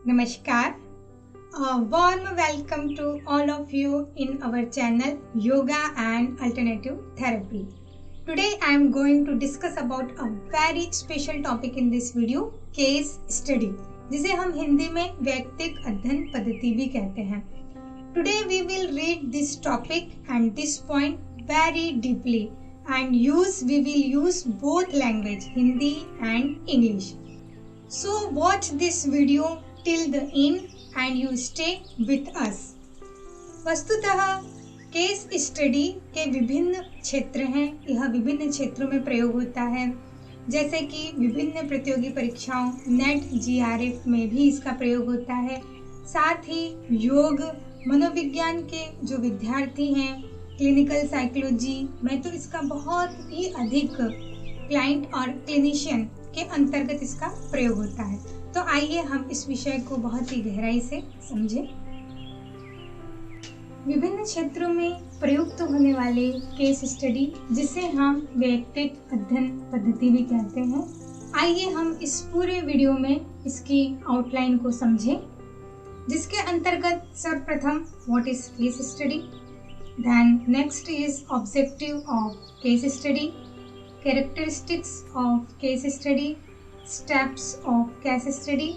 Namaskar. A warm welcome to all of you in our channel Yoga and Alternative Therapy. Today I am going to discuss about a very special topic in this video, case study, जिसे हम हिंदी में वैयक्तिक अध्ययन पद्धति भी कहते हैं. Today we will read this topic and this point very deeply and we will use both language, Hindi and English. So watch this video till the end and you stay with us. वस्तुतः case study के विभिन्न क्षेत्र हैं. यह विभिन्न क्षेत्रों में प्रयोग होता है, जैसे कि विभिन्न प्रतियोगी परीक्षाओं नेट जीआरएफ में भी इसका प्रयोग होता है. साथ ही योग मनोविज्ञान के जो विद्यार्थी हैं, क्लिनिकल साइकोलॉजी में तो इसका बहुत ही अधिक क्लाइंट और क्लिनिशियन के अंतर्गत इसका प्रयोग होता है. तो आइए हम इस विषय को बहुत ही गहराई से समझें. विभिन्न क्षेत्रों में प्रयुक्त होने वाले केस स्टडी, जिसे हम वैयक्तिक अध्ययन पद्धति भी कहते हैं, आइए हम इस पूरे वीडियो में इसकी आउटलाइन को समझें, जिसके अंतर्गत सर्वप्रथम what is case study, then next is objective of case study, characteristics of case study, steps of case study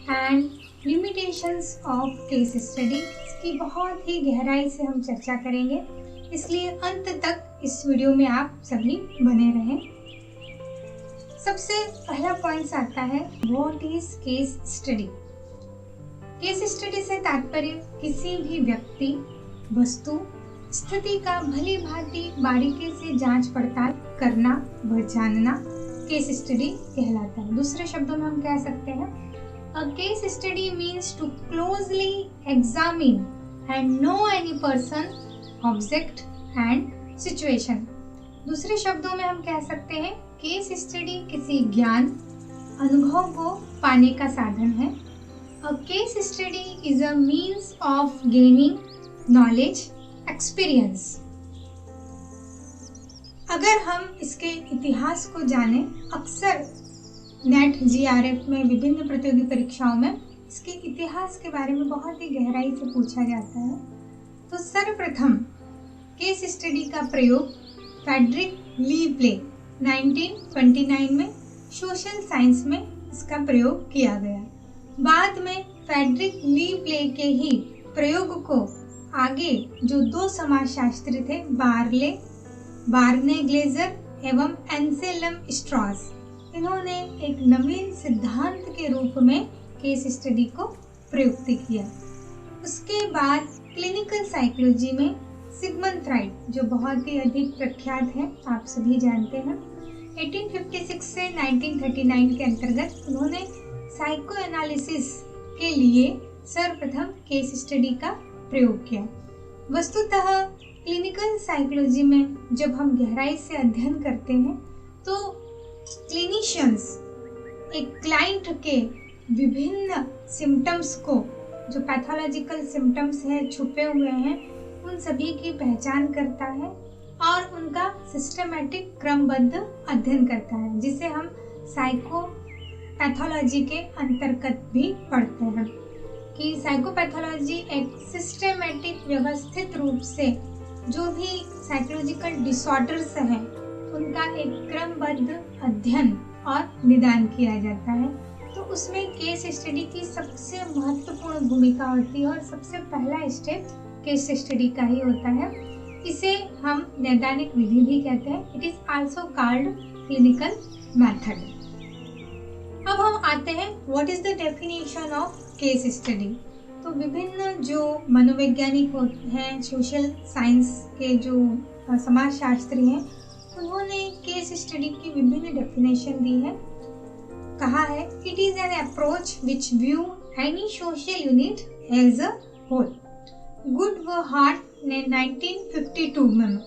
and limitations of case study. इसकी बहुत ही गहराई से हम चर्चा करेंगे, इसलिए अंत तक इस वीडियो में आप सभी बने रहें. सबसे पहला पॉइंट आता है what is case study. Case study से तात्पर्य किसी भी व्यक्ति, वस्तु, स्थिति का भली भांति बारीकी से जांच पड़ताल करना व जानना केस स्टडी कहलाता है. दूसरे शब्दों में हम कह सकते हैं a case study means to closely examine and know any person, object and situation. दूसरे शब्दों में हम कह सकते हैं केस स्टडी किसी ज्ञान, अनुभव को पाने का साधन है. अ case study is a means of gaining knowledge, experience. अगर हम इसके इतिहास को जानें, अक्सर नेट जीआरएफ में विभिन्न प्रतियोगी परीक्षाओं में इसके इतिहास के बारे में बहुत ही गहराई से पूछा जाता है. तो सर्वप्रथम केस स्टडी का प्रयोग फ्रेडरिक लीब्ले 1929 में सोशल साइंस में इसका प्रयोग किया गया. बाद में फ्रेडरिक लीब्ले के ही प्रयोग को आगे जो दो समाजशास्त्री थे, बार्ने ग्लेजर एवं एंसेलम स्ट्रॉस, इन्होंने एक नवीन सिद्धांत के रूप में केस स्टडी को प्रयुक्त किया. उसके बाद क्लिनिकल साइकोलॉजी में सिगमंड फ्राइड, जो बहुत ही अधिक प्रख्यात है, आप सभी जानते हैं, 1856 से 1939 के अंतर्गत उन्होंने साइको एनालिसिस के लिए सर्वप्रथम केस स्टडी का प्रयोग किया. वस्तुतः क्लिनिकल साइकोलॉजी में जब हम गहराई से अध्ययन करते हैं तो क्लिनिशियंस एक क्लाइंट के विभिन्न सिम्टम्स को, जो पैथोलॉजिकल सिम्टम्स हैं, छुपे हुए हैं, उन सभी की पहचान करता है और उनका सिस्टमैटिक क्रमबद्ध अध्ययन करता है, जिसे हम साइकोपैथोलॉजी के अंतर्गत भी पढ़ते हैं कि साइकोपैथोलॉजी एक सिस्टमैटिक व्यवस्थित रूप से जो भी साइकोलॉजिकल डिसऑर्डर्स हैं उनका एक क्रमबद्ध अध्ययन और निदान किया जाता है. तो उसमें केस स्टडी की सबसे महत्वपूर्ण भूमिका होती है और सबसे पहला स्टेप केस स्टडी का ही होता है. इसे हम नैदानिक विधि भी कहते हैं. It is also called clinical method. अब हम आते हैं what is the definition of case study. तो विभिन्न जो मनोवैज्ञानिक हैं, सोशल साइंस के जो समाजशास्त्री हैं, उन्होंने केस स्टडी की विभिन्न डेफिनेशन दी है. कहा है it is an approach which view any social unit as a whole. Goode व हार्ट ने 1952 में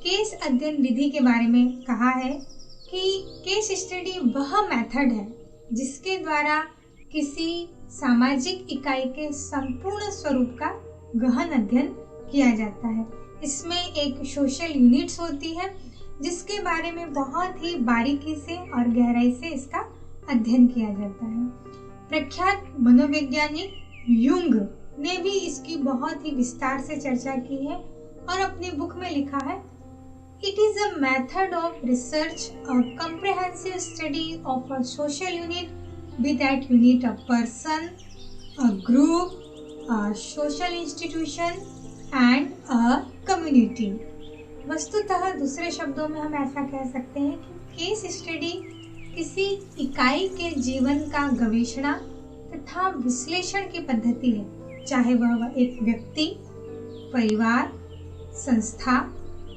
केस अध्ययन विधि के बारे में कहा है कि केस स्टडी वह मेथड है जिसके द्वारा किसी सामाजिक इकाई के संपूर्ण स्वरूप का गहन अध्ययन किया जाता है. इसमें एक सोशल यूनिट्स होती है जिसके बारे में बहुत ही बारीकी से और गहराई से इसका अध्ययन किया जाता है. प्रख्यात मनोवैज्ञानिक युंग ने भी इसकी बहुत ही विस्तार से चर्चा की है और अपनी बुक में लिखा है, it is a method of research, a comprehensive study of a social unit, be that unit a person, a group, a social institution and a community। वस्तुतः दूसरे शब्दों में हम ऐसा कह सकते हैं कि केस स्टडी किसी इकाई के जीवन का गवेषणा तथा विश्लेषण की पद्धति है, चाहे वह एक व्यक्ति, परिवार, संस्था,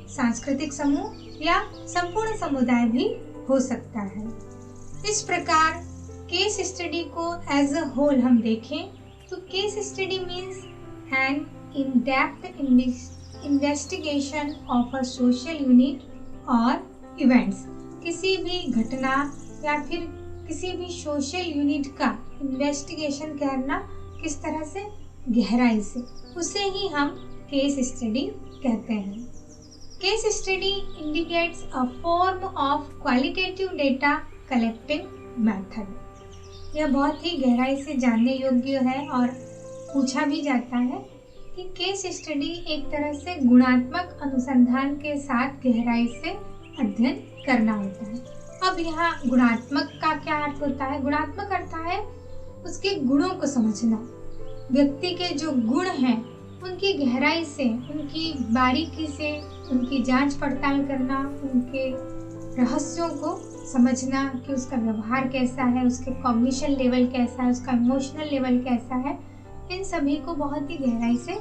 सांस्कृतिक समूह या संपूर्ण समुदाय भी हो सकता है। इस प्रकार केस स्टडी को एज अ होल हम देखें तो case study means an in depth investigation of a social unit और इवेंट्स। किसी भी घटना या फिर किसी भी सोशल यूनिट का इन्वेस्टिगेशन करना किस तरह से गहराई से, उसे ही हम केस स्टडी कहते हैं। Case study indicates a form of qualitative data collecting method. यह बहुत ही गहराई से जानने योग्य है और पूछा भी जाता है कि केस स्टडी एक तरह से गुणात्मक अनुसंधान के साथ गहराई से अध्ययन करना होता है। अब यहाँ गुणात्मक का क्या अर्थ होता है? गुणात्मक अर्थ है उसके गुणों को समझना, व्यक्ति के जो गुण हैं उनकी गहराई से, उनकी बारीकी से उनकी जांच पड़ताल करना, उनके रहस्यों को समझना कि उसका व्यवहार कैसा है, उसके कॉग्निशन लेवल कैसा है, उसका इमोशनल लेवल कैसा है, इन सभी को बहुत ही गहराई से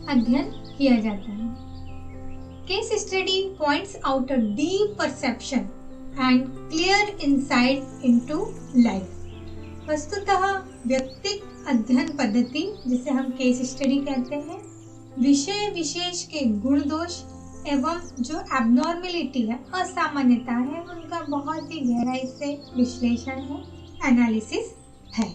अध्ययन किया जाता है। Case study points out a deep perception and clear insight into life. वस्तुतः व्यक्तिगत अध्ययन पद्धति, जिसे हम केस स्टडी कहते हैं, विषय विशेष के गुण दोष एवं जो एबनॉर्मेलिटी है, असामान्यता है, उनका बहुत ही गहराई से विश्लेषण है, एनालिसिस है।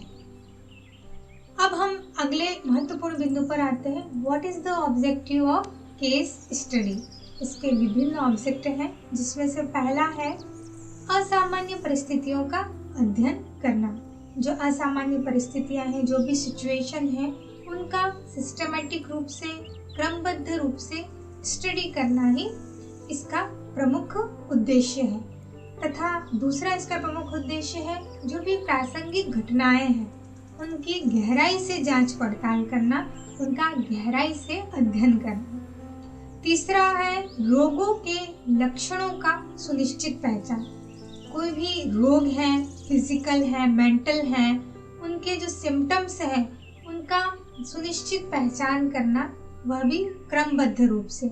अब हम अगले महत्वपूर्ण बिंदु पर आते हैं। What is the objective of case study? इसके विभिन्न ऑब्जेक्ट हैं, जिसमें से पहला है असामान्य परिस्थितियों का अध्ययन करना। जो असामान्य परिस्थितियां हैं, जो भी सिचुएशन है, उनका सिस्टमैटिक रूप से, क्रमबद्ध रूप से स्टडी करना ही इसका प्रमुख उद्देश्य है। तथा दूसरा इसका प्रमुख उद्देश्य है जो भी प्रासंगिक घटनाएं हैं उनकी गहराई से जांच पड़ताल करना, उनका गहराई से अध्ययन करना। तीसरा है रोगों के लक्षणों का सुनिश्चित पहचान। कोई भी रोग है, फिजिकल है, मेंटल है, उनके जो सिम्टम्स है उनका सुनिश्चित पहचान करना, वह भी क्रमबद्ध रूप से।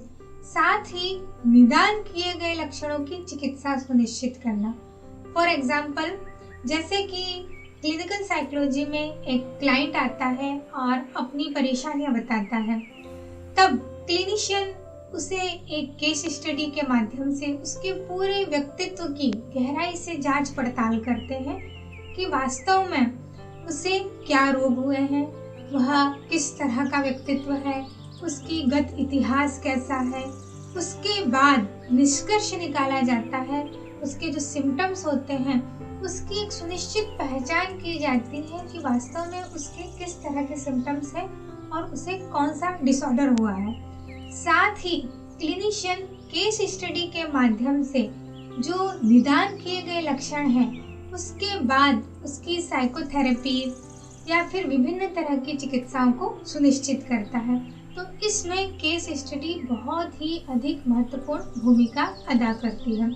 साथ ही निदान किए गए लक्षणों की चिकित्सा सुनिश्चित करना। फॉर एग्जाम्पल, जैसे कि क्लिनिकल साइकोलॉजी में एक क्लाइंट आता है और अपनी परेशानियां बताता है, तब क्लिनिशियन उसे एक केस स्टडी के माध्यम से उसके पूरे व्यक्तित्व की गहराई से जांच पड़ताल करते हैं कि वास्तव में उसे क्या रोग हुए हैं, वह किस तरह का व्यक्तित्व है, उसकी गत इतिहास कैसा है। उसके बाद निष्कर्ष निकाला जाता है, उसके जो सिम्टम्स होते हैं उसकी एक सुनिश्चित पहचान की जाती है कि वास्तव में उसके किस तरह के सिम्टम्स हैं और उसे कौन सा डिसऑर्डर हुआ है। साथ ही क्लिनिशियन केस स्टडी के माध्यम से जो निदान किए गए लक्षण हैं उसके बाद उसकी साइकोथेरेपी या फिर विभिन्न तरह की चिकित्साओं को सुनिश्चित करता है। तो इसमें केस स्टडी बहुत ही अधिक महत्वपूर्ण भूमिका अदा करती है।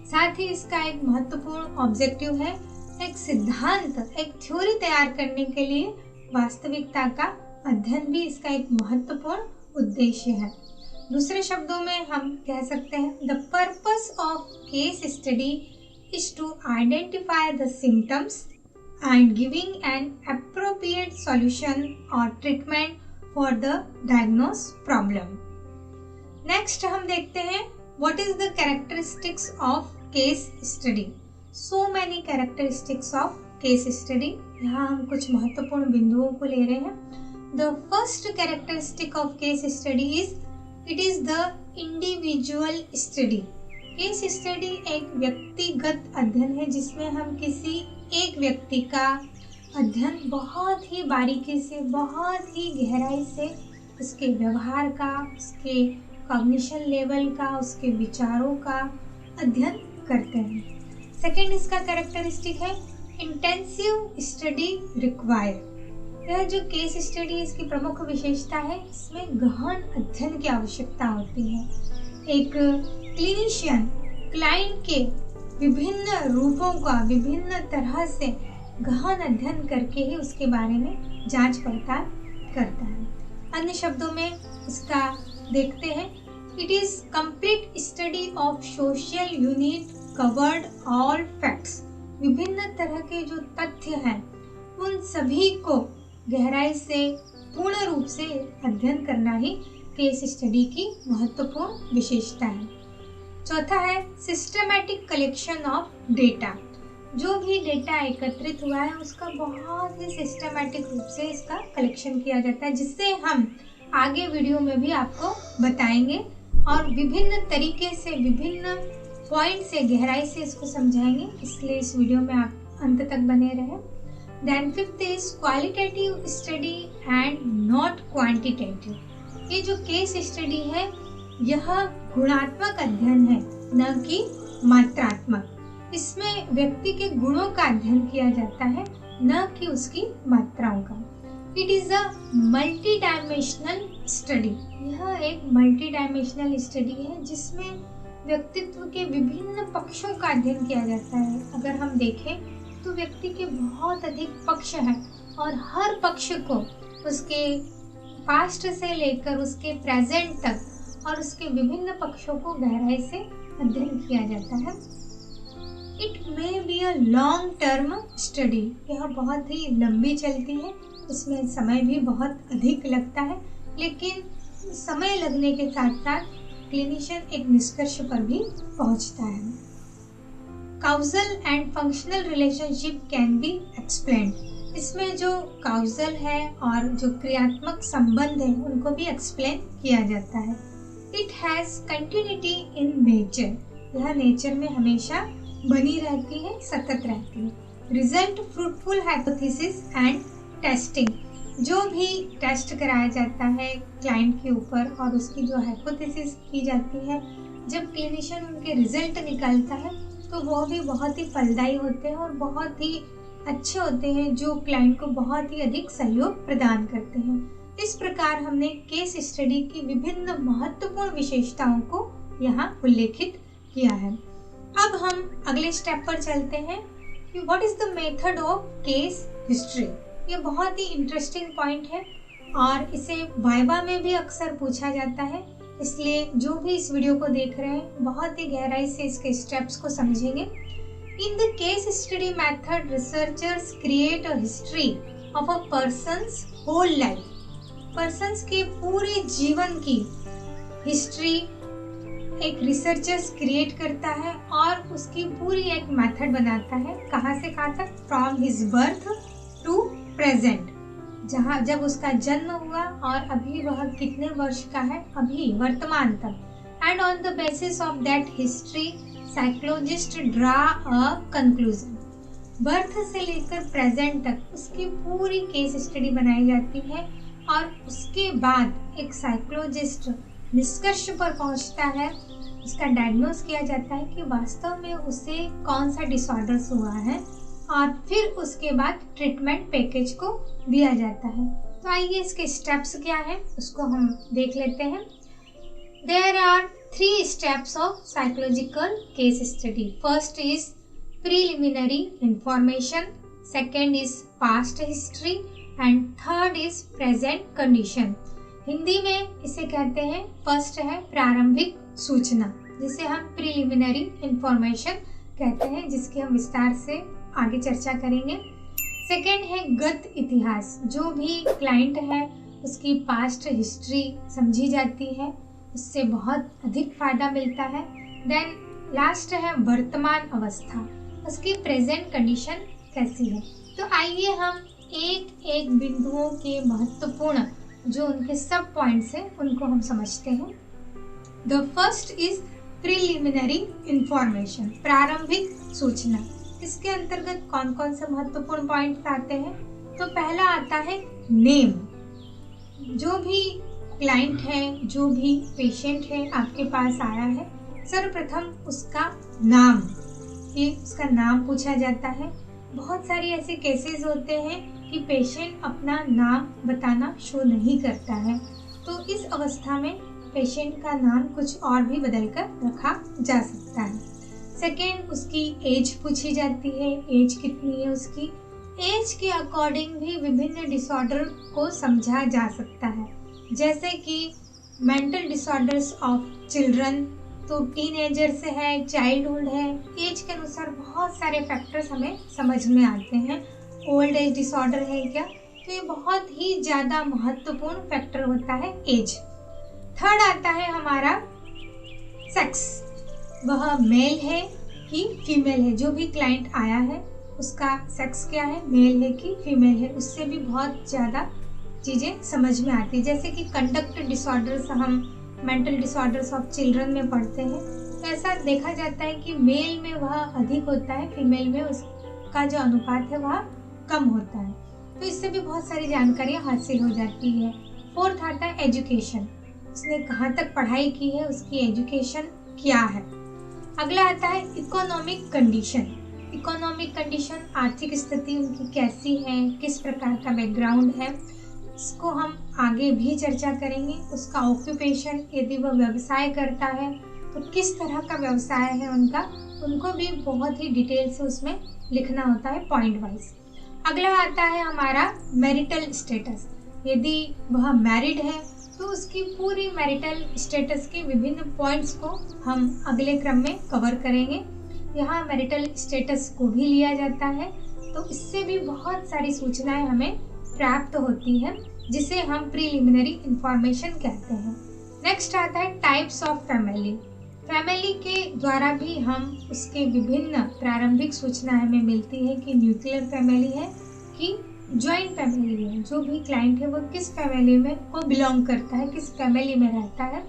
साथ ही इसका एक महत्वपूर्ण ऑब्जेक्टिव है एक सिद्धांत, एक थ्योरी तैयार करने के लिए वास्तविकता का अध्ययन भी इसका एक महत्वपूर्ण उद्देश्य है। दूसरे शब्दों में हम कह सकते हैं the purpose of case study is to identify the symptoms and giving an appropriate solution और treatment for the diagnose problem. Next हम देखते हैं what is the characteristics of case study. So many characteristics of case study. यहाँ हम कुछ महत्वपूर्ण बिंदुओं को ले रहे हैं। The first characteristic of case study is it is the individual study. Case study एक व्यक्तिगत अध्ययन है जिसमें हम किसी एक व्यक्ति का अध्ययन बहुत ही बारीकी से, बहुत ही गहराई से उसके व्यवहार का, उसके कॉग्निशन लेवल का, उसके विचारों का अध्ययन करते हैं। सेकेंड इसका कैरेक्टरिस्टिक है इंटेंसिव स्टडी रिक्वायर्ड। यह जो केस स्टडी है इसकी प्रमुख विशेषता है, इसमें गहन अध्ययन की आवश्यकता होती है। एक क्लिनिशियन क्लाइंट के विभिन्न रूपों का विभिन्न तरह से गहन अध्ययन करके ही उसके बारे में जांच पड़ताल करता है। अन्य शब्दों में इसका देखते हैं, it is complete study of social unit covered all facts. विभिन्न तरह के जो तथ्य हैं उन सभी को गहराई से पूर्ण रूप से अध्ययन करना ही केस स्टडी की महत्वपूर्ण विशेषता है। चौथा है सिस्टमैटिक कलेक्शन ऑफ डेटा। जो भी डेटा एकत्रित हुआ है उसका बहुत ही सिस्टमैटिक रूप से इसका कलेक्शन किया जाता है, जिससे हम आगे वीडियो में भी आपको बताएंगे और विभिन्न तरीके से, विभिन्न पॉइंट से गहराई से इसको समझाएंगे, इसलिए इस वीडियो में आप अंत तक बने रहें। Then fifth is qualitative study and not quantitative. ये जो केस स्टडी है यह गुणात्मक अध्ययन है, न कि मात्रात्मक। इसमें व्यक्ति के गुणों का अध्ययन किया जाता है, न कि उसकी मात्राओं का। It is a multi dimensional study. यह एक मल्टी डायमेंशनल स्टडी है जिसमें व्यक्तित्व के विभिन्न पक्षों का अध्ययन किया जाता है। अगर हम देखें तो व्यक्ति के बहुत अधिक पक्ष हैं और हर पक्ष को उसके पास्ट से लेकर उसके प्रेजेंट तक और उसके विभिन्न पक्षों को गहराई से अध्ययन किया जाता है। It may be a long term study. यह बहुत ही लंबी चलती है, इसमें समय भी बहुत अधिक लगता है, लेकिन समय लगने के साथ साथ क्लिनिशियन एक निष्कर्ष पर भी पहुंचता है। Causal and functional relationship can be explained. इसमें जो काउजल है और जो क्रियात्मक संबंध है उनको भी एक्सप्लेन किया जाता है। It has continuity in nature. यह नेचर में हमेशा बनी रहती है, सतत रहती है। Result fruitful hypothesis and testing. जो भी टेस्ट कराया जाता है क्लाइंट के ऊपर और उसकी जो हाइपोथेसिस की जाती है, जब क्लिनिशियन उनके रिजल्ट निकालता है तो वो भी बहुत ही फलदायी होते हैं और बहुत ही अच्छे होते हैं, जो क्लाइंट को बहुत ही अधिक सहयोग प्रदान करते हैं। इस प्रकार हमने केस स्टडी की विभिन्न महत्वपूर्ण विशेषताओं को यहाँ उल्लेखित किया है। अब हम अगले स्टेप पर चलते हैं कि what is the method of case history. ये बहुत ही इंटरेस्टिंग पॉइंट है और इसे वाइवा में भी अक्सर पूछा जाता है, इसलिए जो भी इस वीडियो को देख रहे हैं बहुत ही गहराई से इसके स्टेप्स को समझेंगे। In the case study method researchers create a history of a person's whole life. Person's के पूरे जीवन की हिस्ट्री एक रिसर्चर्स क्रिएट करता है और उसकी पूरी एक मेथड बनाता है। कहाँ से कहाँ तक? From his birth to present, जहाँ जब उसका जन्म हुआ और अभी वह कितने वर्ष का है, अभी वर्तमान तक। And on the basis of that history psychologist draw a conclusion. Birth से लेकर प्रेजेंट तक उसकी पूरी केस स्टडी बनाई जाती है और उसके बाद एक साइकोलॉजिस्ट निष्कर्ष पर पहुंचता है, उसका डायग्नोस किया जाता है कि वास्तव में उसे कौन सा डिसऑर्डर्स हुआ है और फिर उसके बाद ट्रीटमेंट पैकेज को दिया जाता है। तो आइए इसके स्टेप्स क्या है उसको हम देख लेते हैं। There are 3 steps of psychological case study. First is preliminary information, second is past history and third is present condition. Hindi में इसे कहते हैं, फर्स्ट है प्रारंभिक सूचना, जिसे हम प्रीलिमिनरी इंफॉर्मेशन कहते हैं, जिसकी हम विस्तार से आगे चर्चा करेंगे। सेकेंड है गत इतिहास। जो भी क्लाइंट है उसकी पास्ट हिस्ट्री समझी जाती है, उससे बहुत अधिक फायदा मिलता है। देन लास्ट है वर्तमान अवस्था, उसकी प्रेजेंट कंडीशन कैसी है। तो आइए हम एक एक बिंदुओं के महत्वपूर्ण जो उनके सब पॉइंट्स हैं उनको हम समझते हैं। The first is preliminary information, प्रारंभिक सूचना। इसके अंतर्गत कौन कौन से महत्वपूर्ण पॉइंट्स आते हैं? तो पहला आता है नेम। जो भी क्लाइंट है, जो भी पेशेंट है आपके पास आया है, सर्वप्रथम उसका नाम, ये उसका नाम पूछा जाता है। बहुत सारे ऐसे केसेस होते हैं कि पेशेंट अपना नाम बताना शो नहीं करता है, तो इस अवस्था में पेशेंट का नाम कुछ और भी बदलकर रखा जा सकता है। सेकेंड, उसकी एज पूछी जाती है, एज कितनी है उसकी। एज के अकॉर्डिंग भी विभिन्न डिसऑर्डर को समझा जा सकता है, जैसे कि मेंटल डिसऑर्डर्स ऑफ चिल्ड्रन, तो टीनेजर से है, चाइल्डहुड है, एज के अनुसार बहुत सारे फैक्टर्स हमें समझ में आते हैं। ओल्ड एज डिसऑर्डर है क्या, तो ये बहुत ही ज़्यादा महत्वपूर्ण फैक्टर होता है एज। थर्ड आता है हमारा सेक्स, वह मेल है कि फीमेल है। जो भी क्लाइंट आया है उसका सेक्स क्या है, मेल है कि फीमेल है, उससे भी बहुत ज़्यादा चीज़ें समझ में आती है। जैसे कि कंडक्ट डिसऑर्डर्स हम मेंटल डिसऑर्डर्स ऑफ चिल्ड्रन में पढ़ते हैं, तो ऐसा देखा जाता है कि मेल में वह अधिक होता है, फीमेल में उसका जो अनुपात है वह कम होता है। तो इससे भी बहुत सारी जानकारियाँ हासिल हो जाती है। फोर्थ आता है एजुकेशन, उसने कहाँ तक पढ़ाई की है, उसकी एजुकेशन क्या है। अगला आता है इकोनॉमिक कंडीशन। इकोनॉमिक कंडीशन, आर्थिक स्थिति उनकी कैसी है, किस प्रकार का बैकग्राउंड है, इसको हम आगे भी चर्चा करेंगे। उसका ऑक्यूपेशन, यदि वह व्यवसाय करता है तो किस तरह का व्यवसाय है उनका, उनको भी बहुत ही डिटेल से उसमें लिखना होता है पॉइंट वाइज। अगला आता है हमारा मैरिटल स्टेटस। यदि वह मैरिड है तो उसकी पूरी मैरिटल स्टेटस के विभिन्न पॉइंट्स को हम अगले क्रम में कवर करेंगे। यहाँ मैरिटल स्टेटस को भी लिया जाता है, तो इससे भी बहुत सारी सूचनाएं हमें प्राप्त होती है, जिसे हम प्रीलिमिनरी इंफॉर्मेशन कहते हैं। नेक्स्ट आता है टाइप्स ऑफ फैमिली। फैमिली के द्वारा भी हम उसके विभिन्न प्रारंभिक सूचनाएं हमें मिलती है कि न्यूक्लियर फैमिली है कि जॉइंट फैमिली है। जो भी क्लाइंट है वो किस फैमिली में को बिलोंग करता है, किस फैमिली में रहता है,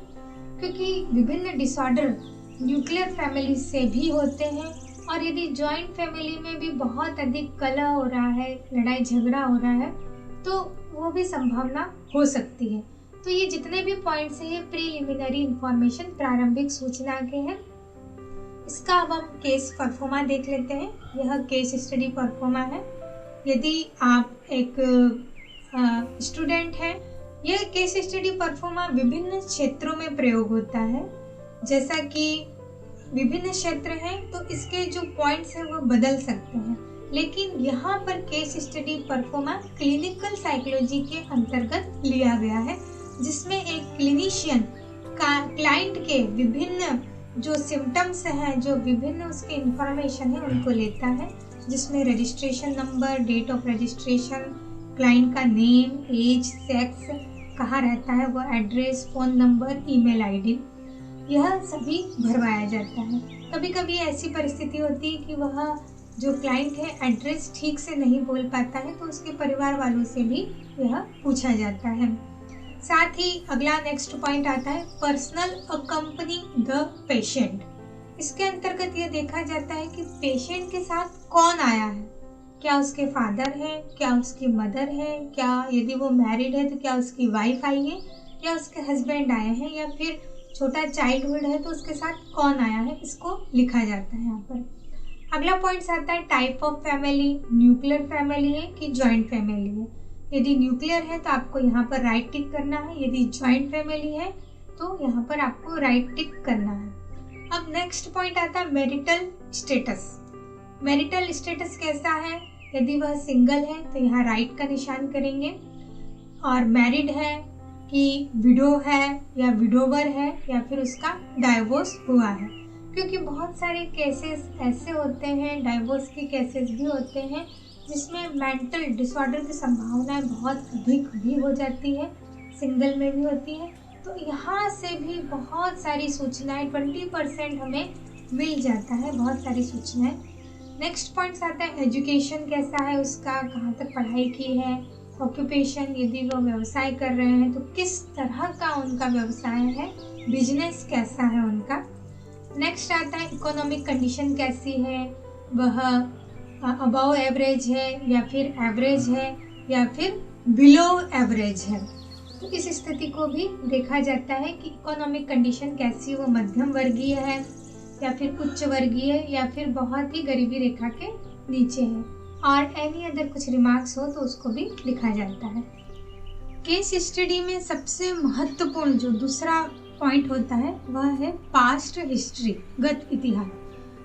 क्योंकि विभिन्न डिसऑर्डर न्यूक्लियर फैमिली से भी होते हैं, और यदि जॉइंट फैमिली में भी बहुत अधिक कलह हो रहा है, लड़ाई झगड़ा हो रहा है, तो वो भी संभावना हो सकती है। तो ये जितने भी पॉइंट्स हैं ये प्रीलिमिनरी इंफॉर्मेशन, प्रारंभिक सूचना के हैं। इसका अब हम केस परफॉर्मा देख लेते हैं। यह केस स्टडी परफॉर्मा है। यदि आप एक स्टूडेंट हैं, यह केस स्टडी परफॉर्मा विभिन्न क्षेत्रों में प्रयोग होता है। जैसा कि विभिन्न क्षेत्र हैं तो इसके जो पॉइंट्स हैं वो बदल सकते हैं, लेकिन यहाँ पर case study pro forma clinical psychology के अंतर्गत लिया गया है, जिसमें एक क्लिनिशियन का क्लाइंट के विभिन्न जो सिम्टम्स हैं, जो विभिन्न उसके इंफॉर्मेशन है उनको लेता है, जिसमें registration number, date of registration, client का नेम, एज, सेक्स, कहाँ रहता है वो, address, phone number, email ID, यह सभी भरवाया जाता है। कभी कभी ऐसी परिस्थिति होती है कि वह जो क्लाइंट है एड्रेस ठीक से नहीं बोल पाता है, तो उसके परिवार वालों से भी यह पूछा जाता है। साथ ही अगला नेक्स्ट पॉइंट आता है पर्सनल अकम्पनिंग द पेशेंट। इसके अंतर्गत यह देखा जाता है कि पेशेंट के साथ कौन आया है, क्या उसके फादर है, क्या उसकी मदर है, क्या यदि वो मैरिड है तो क्या उसकी वाइफ आई है, या उसके हस्बैंड आए हैं, या फिर छोटा चाइल्डहुड है तो उसके साथ कौन आया है, इसको लिखा जाता है यहाँ पर। अगला पॉइंट आता है type of family, nuclear family है कि जॉइंट फैमिली है। यदि न्यूक्लियर है तो आपको यहाँ पर राइट टिक करना है, यदि जॉइंट फैमिली है तो यहाँ पर आपको राइट टिक करना है। अब नेक्स्ट पॉइंट आता है मैरिटल स्टेटस। मैरिटल स्टेटस कैसा है, यदि वह सिंगल है तो यहाँ राइट का निशान करेंगे, और मैरिड है कि विडो है या विडोवर है, या फिर उसका डाइवोर्स हुआ है, क्योंकि बहुत सारे केसेस ऐसे होते हैं, डाइवोर्स के केसेस भी होते हैं, जिसमें मेंटल डिसऑर्डर की संभावनाएं बहुत अधिक भी हो जाती है, सिंगल में भी होती है। तो यहाँ से भी बहुत सारी सूचनाएं, 20% हमें मिल जाता है, बहुत सारी सूचनाएं। नेक्स्ट पॉइंट आता है एजुकेशन कैसा है उसका, कहाँ तक पढ़ाई की है, ऑक्यूपेशन, यदि वो व्यवसाय कर रहे हैं तो किस तरह का उनका व्यवसाय है, बिजनेस कैसा है उनका। नेक्स्ट आता है इकोनॉमिक कंडीशन कैसी है, वह अबव एवरेज है या फिर एवरेज है या फिर बिलो एवरेज है। तो इस स्थिति को भी देखा जाता है कि इकोनॉमिक कंडीशन कैसी है, वो मध्यम वर्गीय है या फिर उच्च वर्गीय या फिर बहुत ही गरीबी रेखा के नीचे है, और एनी अदर कुछ रिमार्क्स हो तो उसको भी लिखा जाता है। केस स्टडी में सबसे महत्वपूर्ण जो दूसरा पॉइंट होता है वह है पास्ट हिस्ट्री, गत इतिहास।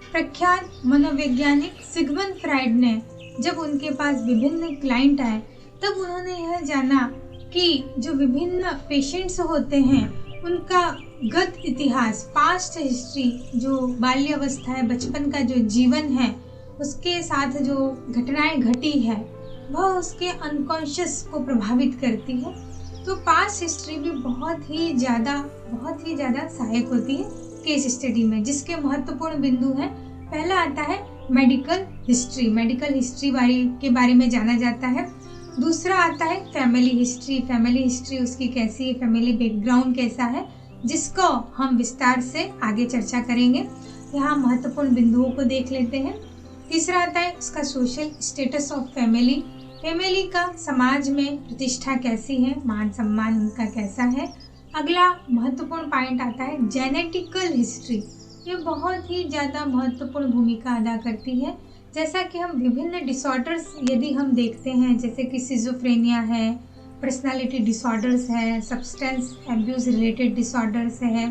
प्रख्यात मनोवैज्ञानिक सिगमंड फ्राइड ने जब उनके पास विभिन्न क्लाइंट आए तब उन्होंने यह जाना कि जो विभिन्न पेशेंट्स होते हैं उनका गत इतिहास, पास्ट हिस्ट्री, जो बाल्यावस्था है, बचपन का जो जीवन है, उसके साथ जो घटनाएं घटी है वह उसके अनकॉन्शियस को प्रभावित करती है। तो पास्ट हिस्ट्री भी बहुत ही ज़्यादा सहायक होती है केस स्टडी में, जिसके महत्वपूर्ण बिंदु हैं। पहला आता है मेडिकल हिस्ट्री के बारे में जाना जाता है। दूसरा आता है फैमिली हिस्ट्री उसकी कैसी है, फैमिली बैकग्राउंड कैसा है, जिसको हम विस्तार से आगे चर्चा करेंगे। यहाँ महत्वपूर्ण बिंदुओं को देख लेते हैं। तीसरा आता है उसका सोशल स्टेटस ऑफ फैमिली का समाज में प्रतिष्ठा कैसी है, मान सम्मान उनका कैसा है। अगला महत्वपूर्ण पॉइंट आता है जेनेटिकल हिस्ट्री। ये बहुत ही ज़्यादा महत्वपूर्ण भूमिका अदा करती है। जैसा कि हम विभिन्न डिसऑर्डर्स यदि हम देखते हैं, जैसे कि सिजोफ्रेनिया है, पर्सनालिटी डिसऑर्डर्स है, सब्सटेंस एब्यूज रिलेटेड डिसऑर्डर्स है,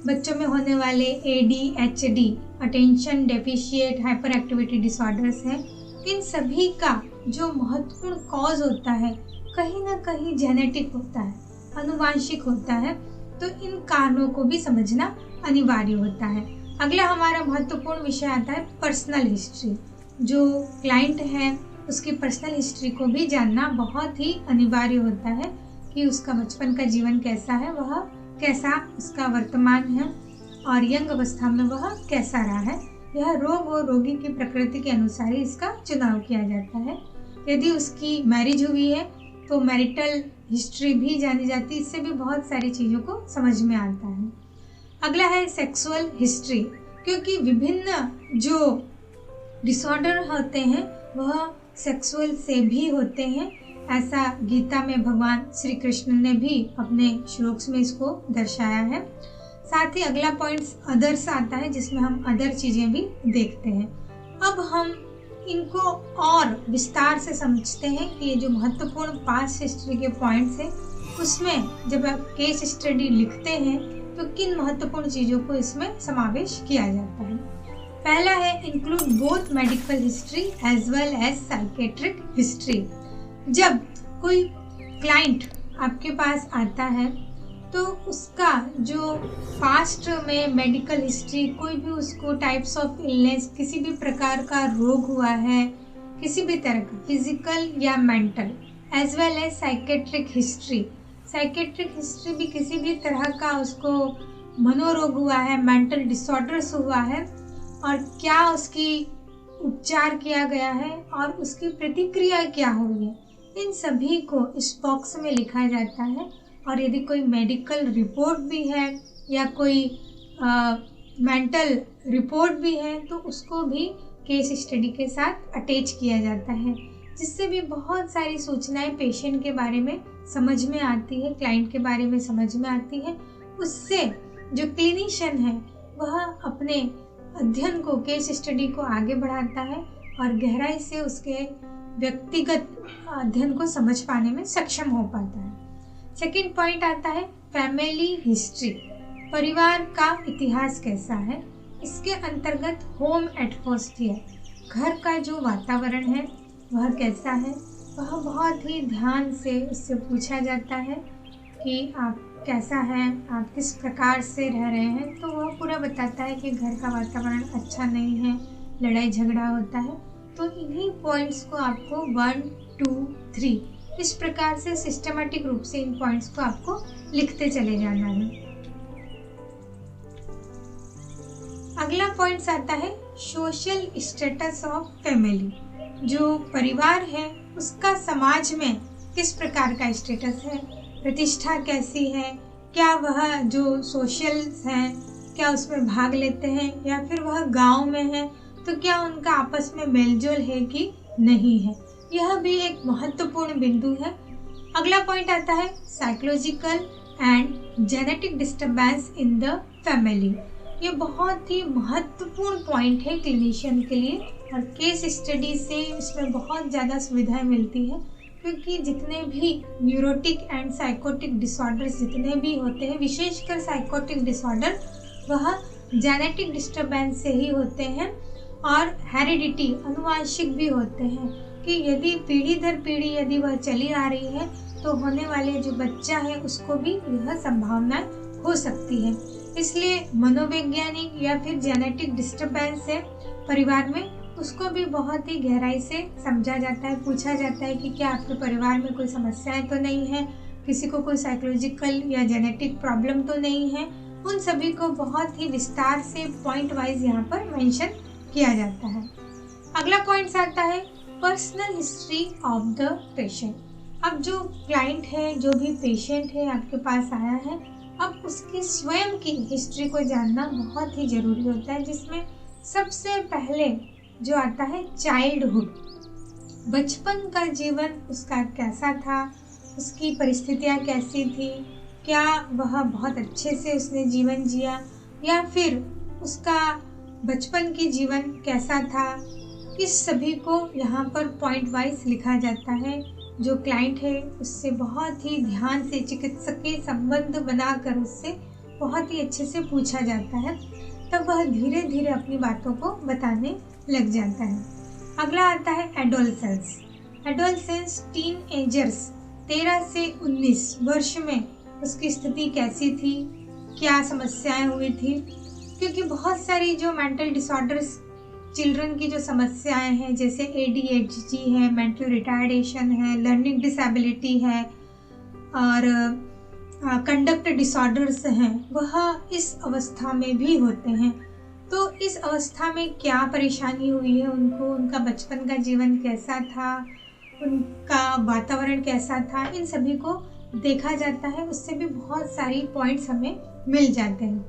बच्चों में होने वाले ADHD, attention deficit hyper activity disorders हैं, इन सभी का जो महत्वपूर्ण कॉज होता है कहीं ना कहीं जेनेटिक होता है, आनुवांशिक होता है। तो इन कारणों को भी समझना अनिवार्य होता है। अगला हमारा महत्वपूर्ण विषय आता है पर्सनल हिस्ट्री। जो क्लाइंट है उसकी पर्सनल हिस्ट्री को भी जानना बहुत ही अनिवार्य होता है कि उसका बचपन का जीवन कैसा है, वह कैसा उसका वर्तमान है और यंग अवस्था में वह कैसा रहा है। यह रोग और रोगी की प्रकृति के अनुसार ही इसका चुनाव किया जाता है। यदि उसकी मैरिज हुई है तो मैरिटल हिस्ट्री भी जानी जाती है। इससे भी बहुत सारी चीज़ों को समझ में आता है। अगला है सेक्सुअल हिस्ट्री, क्योंकि विभिन्न जो डिसऑर्डर होते हैं वह सेक्सुअल से भी होते हैं। ऐसा गीता में भगवान श्री कृष्ण ने भी अपने श्लोक्स में इसको दर्शाया है। साथ ही अगला पॉइंट अदर्स आता है, जिसमें हम अदर चीज़ें भी देखते हैं। अब हम इनको और विस्तार से समझते हैं कि ये जो महत्वपूर्ण पास्ट हिस्ट्री के पॉइंट्स हैं उसमें जब आप केस स्टडी लिखते हैं तो किन महत्वपूर्ण चीज़ों को इसमें समावेश किया जाता है। पहला है include both medical history as well as psychiatric history. जब कोई क्लाइंट आपके पास आता है तो उसका जो पास्ट में मेडिकल हिस्ट्री, कोई भी उसको टाइप्स ऑफ इलनेस, किसी भी प्रकार का रोग हुआ है, किसी भी तरह का फिजिकल या mental, as well as psychiatric history भी किसी भी तरह का उसको मनोरोग हुआ है, मेंटल डिसऑर्डर्स हुआ है और क्या उसकी उपचार किया गया है और उसकी प्रतिक्रिया क्या हुई है, इन सभी को इस बॉक्स में लिखा जाता है। और यदि कोई मेडिकल रिपोर्ट भी है या कोई मेंटल रिपोर्ट भी है तो उसको भी केस स्टडी के साथ अटैच किया जाता है, जिससे भी बहुत सारी सूचनाएं पेशेंट के बारे में समझ में आती है, क्लाइंट के बारे में समझ में आती है। उससे जो क्लिनिशियन है वह अपने अध्ययन को, केस स्टडी को आगे बढ़ाता है और गहराई से उसके व्यक्तिगत अध्ययन को समझ पाने में सक्षम हो पाता है। सेकंड पॉइंट आता है फैमिली हिस्ट्री, परिवार का इतिहास कैसा है। इसके अंतर्गत होम एटमॉस्फेयर, घर का जो वातावरण है वह कैसा है, वह बहुत ही ध्यान से उससे पूछा जाता है कि आप कैसा है, आप किस प्रकार से रह रहे हैं। तो वह पूरा बताता है कि घर का वातावरण अच्छा नहीं है, लड़ाई झगड़ा होता है। तो इन्हीं पॉइंट्स को आपको 1, 2, 3 इस प्रकार से सिस्टमैटिक रूप से इन पॉइंट्स को आपको लिखते चले जाना है। अगला पॉइंट्स आता है सोशल स्टेटस ऑफ फैमिली। जो परिवार है उसका समाज में किस प्रकार का स्टेटस है, प्रतिष्ठा कैसी है, क्या वह जो सोशल्स हैं क्या उसमें भाग लेते हैं या फिर वह गांव में है तो क्या उनका आपस में मेलजोल है कि नहीं है, यह भी एक महत्वपूर्ण बिंदु है। अगला पॉइंट आता है psychological and genetic disturbance in the family. ये बहुत ही महत्वपूर्ण पॉइंट है क्लिनिशियन के लिए, और केस स्टडी से इसमें बहुत ज़्यादा सुविधाएं मिलती है, क्योंकि जितने भी न्यूरोटिक एंड साइकोटिक डिसऑर्डर्स जितने भी होते हैं, विशेषकर साइकोटिक डिसऑर्डर, वह जेनेटिक डिस्टर्बेंस से ही होते हैं और हेरिडिटी अनुवांशिक भी होते हैं, कि यदि पीढ़ी दर पीढ़ी यदि वह चली आ रही है तो होने वाले जो बच्चा है उसको भी यह संभावना हो सकती है। इसलिए मनोवैज्ञानिक या फिर जेनेटिक डिस्टर्बेंस है परिवार में, उसको भी बहुत ही गहराई से समझा जाता है, पूछा जाता है कि क्या आपके परिवार में कोई समस्याएं तो नहीं है, किसी को कोई साइकोलॉजिकल या जेनेटिक प्रॉब्लम तो नहीं है। उन सभी को बहुत ही विस्तार से पॉइंट वाइज यहाँ पर मेंशन किया जाता है। अगला पॉइंट आता है personal history of the patient. अब जो क्लाइंट है, जो भी पेशेंट है आपके पास आया है, अब उसकी स्वयं की हिस्ट्री को जानना बहुत ही ज़रूरी होता है, जिसमें सबसे पहले जो आता है चाइल्डहुड, बचपन का जीवन उसका कैसा था, उसकी परिस्थितियाँ कैसी थी, क्या वह बहुत अच्छे से उसने जीवन जिया या फिर उसका बचपन की जीवन कैसा था, इस सभी को यहाँ पर पॉइंट वाइज लिखा जाता है। जो क्लाइंट है उससे बहुत ही ध्यान से चिकित्सकीय संबंध बनाकर उससे बहुत ही अच्छे से पूछा जाता है, तब वह धीरे धीरे अपनी बातों को बताने लग जाता है। अगला आता है एडोलसेंस। एडोलसेंस टीन एजर्स 13 से 19 वर्ष में उसकी स्थिति कैसी थी, क्या समस्याएं हुई थी, क्योंकि बहुत सारी जो मेंटल डिसऑर्डर्स चिल्ड्रन की जो समस्याएं हैं, जैसे ADHD है, मेंटल रिटार्डेशन है, लर्निंग डिसेबिलिटी है और कंडक्ट डिसऑर्डर्स हैं, वह इस अवस्था में भी होते हैं। तो इस अवस्था में क्या परेशानी हुई है उनको, उनका बचपन का जीवन कैसा था, उनका वातावरण कैसा था, इन सभी को देखा जाता है, उससे भी बहुत सारी पॉइंट्स हमें मिल जाते हैं।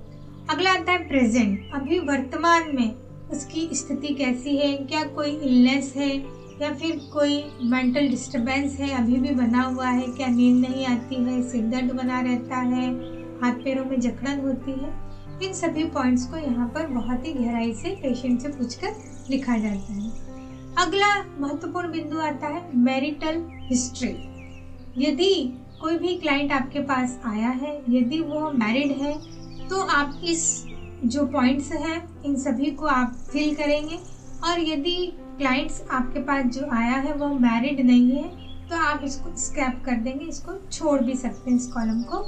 अगला आता है प्रेजेंट। अभी वर्तमान में उसकी स्थिति कैसी है, क्या कोई इलनेस है या फिर कोई मेंटल डिस्टर्बेंस है अभी भी बना हुआ है, क्या नींद नहीं आती है, सिर दर्द बना रहता है, हाथ पैरों में जकड़न होती है, इन सभी पॉइंट्स को यहाँ पर बहुत ही गहराई से पेशेंट से पूछकर लिखा जाता है। अगला महत्वपूर्ण बिंदु आता है मैरिटल हिस्ट्री। यदि कोई भी क्लाइंट आपके पास आया है, यदि वो मैरिड है, तो आप इस जो पॉइंट्स हैं इन सभी को आप फिल करेंगे, और यदि क्लाइंट्स आपके पास जो आया है वो मैरिड नहीं है तो आप इसको स्क्रैप कर देंगे, इसको छोड़ भी सकते हैं इस कॉलम को।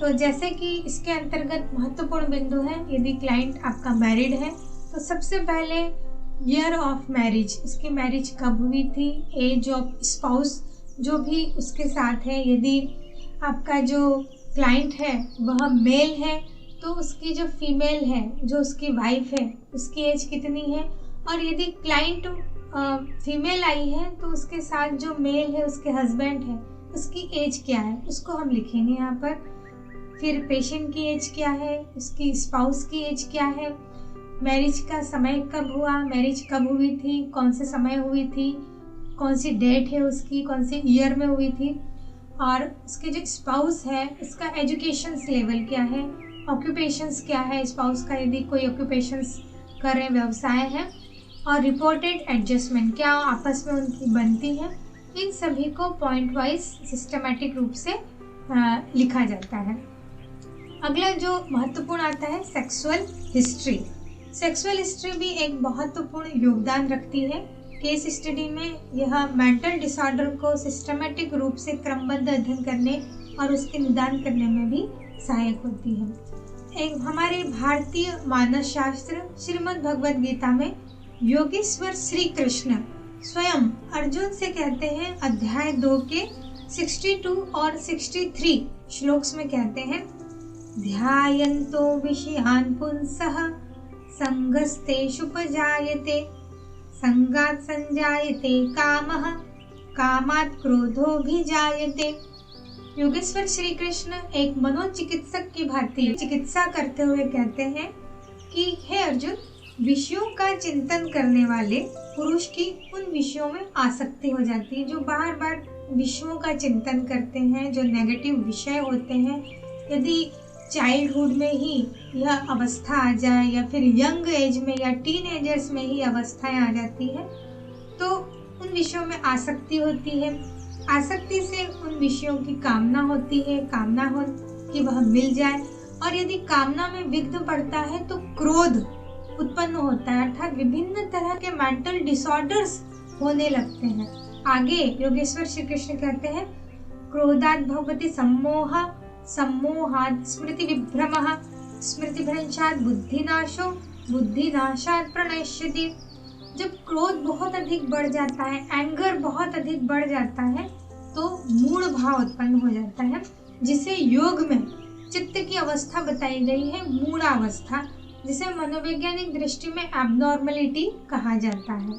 तो जैसे कि इसके अंतर्गत महत्वपूर्ण बिंदु है, यदि क्लाइंट आपका मैरिड है तो सबसे पहले ईयर ऑफ मैरिज, इसकी मैरिज कब हुई थी, एज ऑफ स्पाउस जो भी उसके साथ है, यदि आपका जो क्लाइंट है वह मेल है तो उसकी जो फीमेल है, जो उसकी वाइफ है, उसकी एज कितनी है, और यदि क्लाइंट फीमेल आई है तो उसके साथ जो मेल है, उसके हस्बैंड है, उसकी एज क्या है, उसको हम लिखेंगे यहाँ पर। फिर पेशेंट की एज क्या है, उसकी स्पाउस की एज क्या है, मैरिज का समय कब हुआ, मैरिज कब हुई थी, कौन से समय हुई थी, कौन सी डेट है उसकी, कौन से ईयर में हुई थी, और उसके जो स्पाउस है उसका एजुकेशन लेवल क्या है, ऑक्यूपेशंस क्या है स्पाउस का, यदि कोई ऑक्यूपेशंस कर रहे व्यवसाय है, और रिपोर्टेड एडजस्टमेंट क्या आपस में उनकी बनती है। इन सभी को पॉइंट वाइज सिस्टमैटिक रूप से लिखा जाता है। अगला जो महत्वपूर्ण आता है सेक्सुअल हिस्ट्री। सेक्सुअल हिस्ट्री भी एक महत्वपूर्ण योगदान रखती है केस स्टडी में। यह मेंटल डिसऑर्डर को सिस्टमैटिक रूप से क्रमबद्ध अध्ययन करने और उसके निदान करने में भी सहायक होती है। एक हमारे भारतीय मानस शास्त्र श्रीमद् भगवद गीता में योगेश्वर श्री कृष्ण स्वयं अर्जुन से कहते हैं, अध्याय 2 के 62 और 63 श्लोक्स में कहते हैं, ध्यायन्तो विषयान् पुंसः संगस्तेषुपजायते संगात् संजायते कामः कामात् क्रोधोऽभिजायते। योगेश्वर श्री कृष्ण एक मनोचिकित्सक की भांति चिकित्सा करते हुए कहते हैं कि हे अर्जुन, विषयों का चिंतन करने वाले पुरुष की उन विषयों में आसक्ति हो जाती है, जो बार बार विषयों का चिंतन करते हैं, जो नेगेटिव विषय होते हैं। यदि चाइल्डहुड में ही यह अवस्था आ जाए या फिर यंग एज में या टीनेजर्स में ही अवस्थाएं आ जाती है, तो उन विषयों में आसक्ति होती है। आसक्ति से उन विषयों की कामना होती है, कामना हो कि वह मिल जाए, और यदि कामना में विघ्न पड़ता है तो क्रोध उत्पन्न होता है, अर्थात विभिन्न तरह के मेंटल डिसऑर्डर्स होने लगते हैं। आगे योगेश्वर श्री कृष्ण कहते हैं, क्रोधात् भवति सम्मोह, सम्मोहात् स्मृति विभ्रमः, स्मृति भ्रंशात् बुद्धिनाशो, बुद्धिनाशात् प्रणश्यति। जब क्रोध बहुत अधिक बढ़ जाता है, एंगर बहुत अधिक बढ़ जाता है, तो मूढ़ भाव उत्पन्न हो जाता है, जिसे योग में चित्त की अवस्था बताई गई है, मूढ़ावस्था, जिसे मनोवैज्ञानिक दृष्टि में एबनॉर्मलिटी कहा जाता है।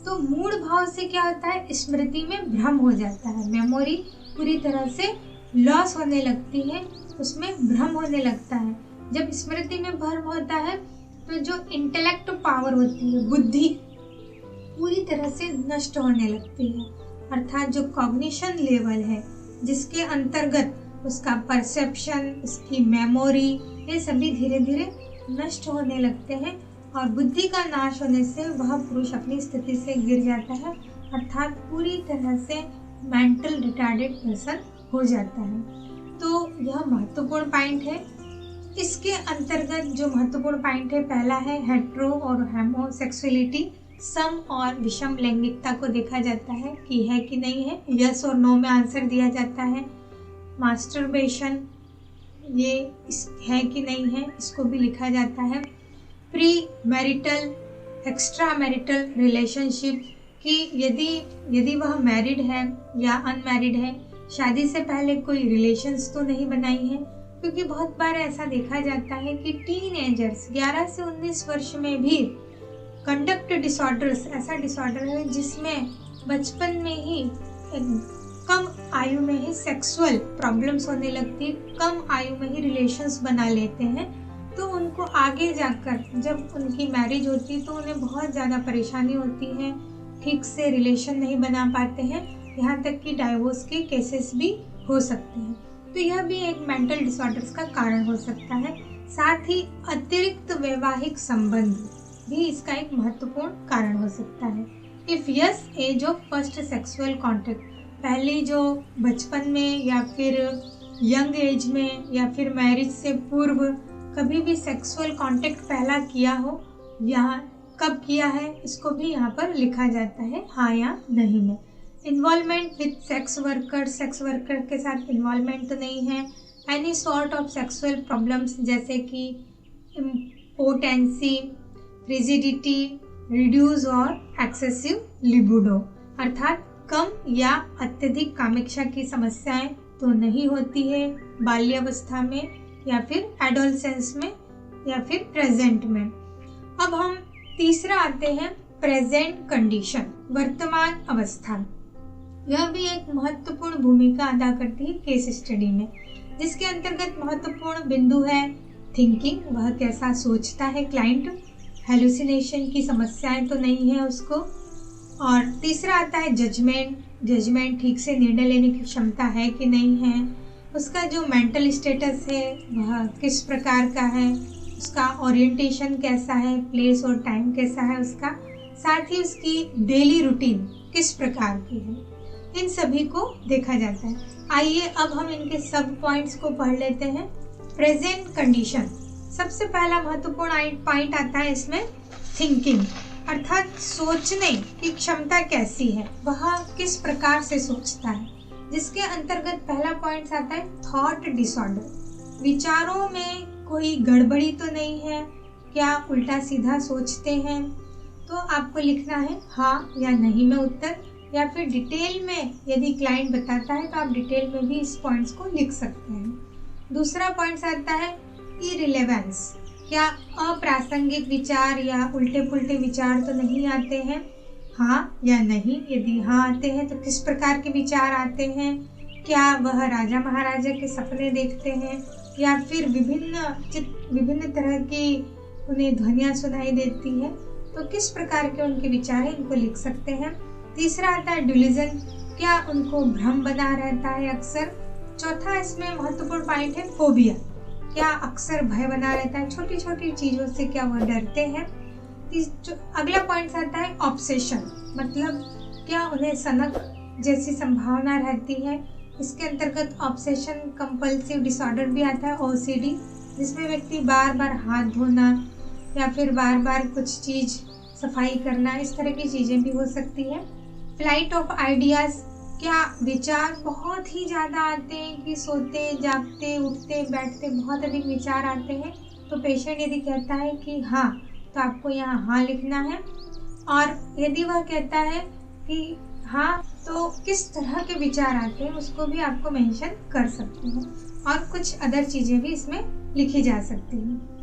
तो मूढ़ भाव से क्या होता है, स्मृति में भ्रम हो जाता है, मेमोरी पूरी तरह से लॉस होने लगती है, उसमें भ्रम होने लगता है। जब स्मृति में भ्रम होता है तो जो इंटेलेक्ट पावर होती है, बुद्धि, पूरी तरह से नष्ट होने लगती है, अर्थात जो कॉग्निशन लेवल है, जिसके अंतर्गत उसका परसेप्शन, उसकी मेमोरी, ये सभी धीरे धीरे नष्ट होने लगते हैं, और बुद्धि का नाश होने से वह पुरुष अपनी स्थिति से गिर जाता है, अर्थात पूरी तरह से मेंटल रिटार्डेड पर्सन हो जाता है। तो यह महत्वपूर्ण पॉइंट है। इसके अंतर्गत जो महत्वपूर्ण पॉइंट है, पहला है हेटेरो और होमोसेक्सुअलिटी, सम और विषम लैंगिकता को देखा जाता है कि है कि नहीं है, यस और नो में आंसर दिया जाता है। मास्टरबेशन, ये है कि नहीं है, इसको भी लिखा जाता है। Pre marital, extra marital relationship, कि यदि वह मैरिड है या अनमैरिड है, शादी से पहले कोई रिलेशंस तो नहीं बनाई है, क्योंकि बहुत बार ऐसा देखा जाता है कि टीनेजर्स 11 से 19 वर्ष में भी कंडक्ट डिसऑर्डर्स, ऐसा डिसऑर्डर है जिसमें बचपन में ही कम आयु में ही सेक्सुअल प्रॉब्लम्स होने लगती है, कम आयु में ही रिलेशंस बना लेते हैं। तो उनको आगे जाकर जब उनकी मैरिज होती है तो उन्हें बहुत ज़्यादा परेशानी होती है, ठीक से रिलेशन नहीं बना पाते हैं, यहाँ तक कि डाइवोर्स के केसेस भी हो सकते हैं। तो यह भी एक मेंटल डिसऑर्डर्स का कारण हो सकता है। साथ ही अतिरिक्त वैवाहिक संबंध भी इसका एक महत्वपूर्ण कारण हो सकता है। If yes, age of first sexual contact, पहली जो बचपन में या फिर यंग एज में या फिर मैरिज से पूर्व कभी भी सेक्सुअल कांटेक्ट पहला किया हो, यहाँ कब किया है, इसको भी यहाँ पर लिखा जाता है, हाँ या नहीं में। इन्वॉल्वमेंट विथ सेक्स वर्कर के साथ इन्वॉल्वमेंट तो नहीं है। Any sort of sexual problems जैसे कि इम्पोटेंसी, फ्रिजिडिटी, रिड्यूस और एक्सेसिव लिबिडो, अर्थात कम या अत्यधिक कामेक्षा की समस्याएं तो नहीं होती है बाल्यावस्था में या फिर एडोलसेंस में या फिर प्रेजेंट में। अब हम तीसरा आते हैं, प्रेजेंट कंडीशन, वर्तमान अवस्था। यह भी एक महत्वपूर्ण भूमिका अदा करती है केस स्टडी में, जिसके अंतर्गत महत्वपूर्ण बिंदु है थिंकिंग, वह कैसा सोचता है क्लाइंट, हेलुसिनेशन की समस्याएं तो नहीं है उसको, और तीसरा आता है जजमेंट, ठीक से निर्णय लेने की क्षमता है कि नहीं है, उसका जो मेंटल स्टेटस है वह किस प्रकार का है, उसका ओरिएंटेशन कैसा है, प्लेस और टाइम कैसा है उसका, साथ ही उसकी डेली रूटीन किस प्रकार की है, इन सभी को देखा जाता है। आइए अब हम इनके सब पॉइंट्स को पढ़ लेते हैं। प्रेजेंट कंडीशन, सबसे पहला महत्वपूर्ण पॉइंट आता है इसमें थिंकिंग, अर्थात सोचने की क्षमता कैसी है, वह किस प्रकार से सोचता है, जिसके अंतर्गत पहला पॉइंट आता है थॉट डिसऑर्डर, विचारों में कोई गड़बड़ी तो नहीं है, क्या उल्टा सीधा सोचते हैं, तो आपको लिखना है हाँ या नहीं में उत्तर, या फिर डिटेल में यदि क्लाइंट बताता है तो आप डिटेल में भी इस पॉइंट्स को लिख सकते हैं। दूसरा पॉइंट आता है इरिलेवेंस, क्या अप्रासंगिक विचार या उल्टे पुल्टे विचार तो नहीं आते हैं, हाँ या नहीं, यदि हाँ आते हैं तो किस प्रकार के विचार आते हैं, क्या वह राजा महाराजा के सपने देखते हैं या फिर विभिन्न तरह की उन्हें ध्वनियाँ सुनाई देती है, तो किस प्रकार के उनके विचार हैं इनको लिख सकते हैं। तीसरा आता है डिल्यूजन, क्या उनको भ्रम बना रहता है अक्सर। चौथा इसमें महत्वपूर्ण पॉइंट है फोबिया, क्या अक्सर भय बना रहता है, छोटी छोटी चीज़ों से क्या वह डरते हैं। अगला पॉइंट आता है ऑब्सेशन, मतलब क्या उन्हें सनक जैसी संभावना रहती है। इसके अंतर्गत ऑब्सेशन कंपल्सिव डिसऑर्डर भी आता है, ओसीडी, जिसमें व्यक्ति बार बार हाथ धोना या फिर बार बार कुछ चीज़ सफाई करना, इस तरह की चीज़ें भी हो सकती है। फ्लाइट ऑफ आइडियाज़, क्या विचार बहुत ही ज़्यादा आते हैं कि सोते जागते उठते बैठते बहुत अधिक विचार आते हैं, तो पेशेंट यदि कहता है कि हाँ, तो आपको यहाँ हाँ लिखना है, और यदि वह कहता है कि हाँ, तो किस तरह के विचार आते हैं उसको भी आपको मेंशन कर सकते हैं, और कुछ अदर चीज़ें भी इसमें लिखी जा सकती हैं।